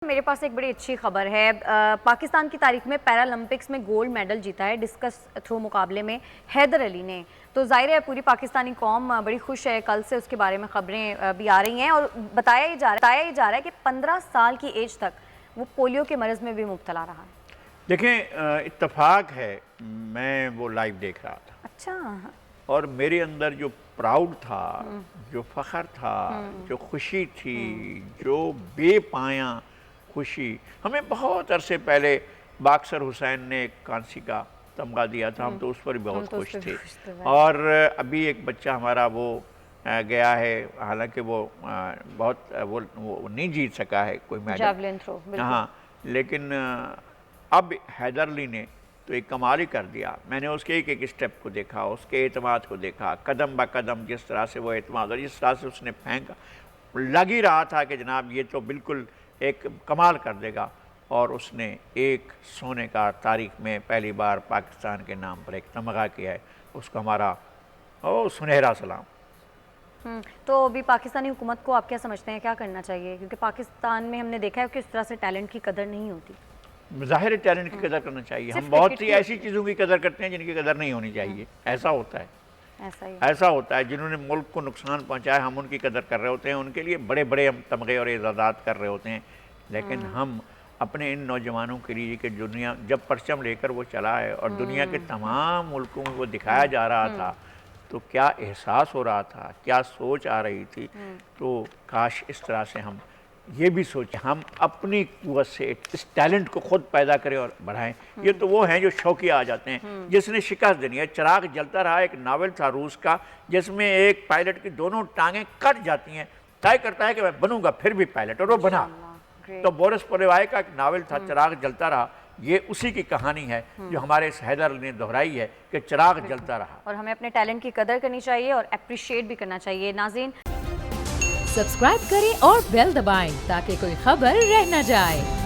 میرے پاس ایک بڑی اچھی خبر ہے۔ پاکستان کی تاریخ میں پیرالمپکس میں گولڈ میڈل جیتا ہے ڈسکس تھرو مقابلے میں حیدر علی نے۔ تو ظاہر ہے پوری پاکستانی قوم بڑی خوش ہے، کل سے اس کے بارے میں خبریں بھی آ رہی ہیں اور بتایا ہی جا رہا ہے کہ 15 سال کی ایج تک وہ پولیو کے مرض میں بھی مبتلا رہا ہے۔ دیکھیں اتفاق ہے، میں وہ لائیو دیکھ رہا تھا اچھا، اور میرے اندر جو پراؤڈ تھا، جو فخر تھا، جو خوشی تھی، جو بے پایاں خوشی۔ ہمیں بہت عرصے پہلے باکسر حسین نے ایک کانسی کا تمغہ دیا تھا، ہم تو اس پر بہت خوش تھے۔ اور ابھی ایک بچہ ہمارا وہ گیا ہے، حالانکہ وہ بہت وہ نہیں جیت سکا ہے کوئی میڈل، جیولن تھرو، ہاں، لیکن اب حیدر علی نے تو ایک کمال ہی کر دیا۔ میں نے اس کے ایک سٹیپ کو دیکھا، اس کے اعتماد کو دیکھا، قدم با قدم جس طرح سے وہ اعتماد اور جس طرح سے اس نے پھینکا، لگ ہی رہا تھا کہ جناب یہ تو بالکل ایک کمال کر دے گا۔ اور اس نے ایک سونے کا تاریخ میں پہلی بار پاکستان کے نام پر ایک تمغہ کیا ہے، اس کو ہمارا سنہرا سلام۔ تو ابھی پاکستانی حکومت کو آپ کیا سمجھتے ہیں کیا کرنا چاہیے؟ کیونکہ پاکستان میں ہم نے دیکھا ہے کہ اس طرح سے ٹیلنٹ کی قدر نہیں ہوتی۔ ظاہر ٹیلنٹ کی قدر کرنا چاہیے، ہم بہت سی ایسی چیزوں کی قدر کرتے ہیں جن کی قدر نہیں ہونی چاہیے۔ ایسا ہوتا ہے، ایسا ہوتا ہے، جنہوں نے ملک کو نقصان پہنچایا ہم ان کی قدر کر رہے ہوتے ہیں، ان کے لیے بڑے بڑے ہم تمغے اور اعزازات کر رہے ہوتے ہیں، لیکن ہم اپنے ان نوجوانوں کے لیے کہ دنیا جب پرچم لے کر وہ چلا ہے اور دنیا کے تمام ملکوں میں وہ دکھایا جا رہا تھا تو کیا احساس ہو رہا تھا، کیا سوچ آ رہی تھی۔ تو کاش اس طرح سے ہم یہ بھی سوچیں، ہم اپنی قوت سے اس ٹیلنٹ کو خود پیدا کریں اور بڑھائیں۔ یہ تو وہ ہیں جو شوقیہ آ جاتے ہیں، جس نے شکست دینی ہے۔ چراغ جلتا رہا ایک ناول تھا روس کا، جس میں ایک پائلٹ کی دونوں ٹانگیں کٹ جاتی ہیں، طے کرتا ہے کہ میں بنوں گا پھر بھی پائلٹ، اور وہ بنا۔ تو بورس پولیوائے کا ایک ناول تھا چراغ جلتا رہا، یہ اسی کی کہانی ہے جو ہمارے اس حیدر علی نے دہرائی ہے کہ چراغ جلتا رہا۔ اور ہمیں اپنے ٹیلنٹ کی قدر کرنی چاہیے اور اپریشیٹ بھی کرنا چاہیے۔ ناظرین سبسکرائب کریں اور بیل دبائیں تاکہ کوئی خبر رہ نہ جائے۔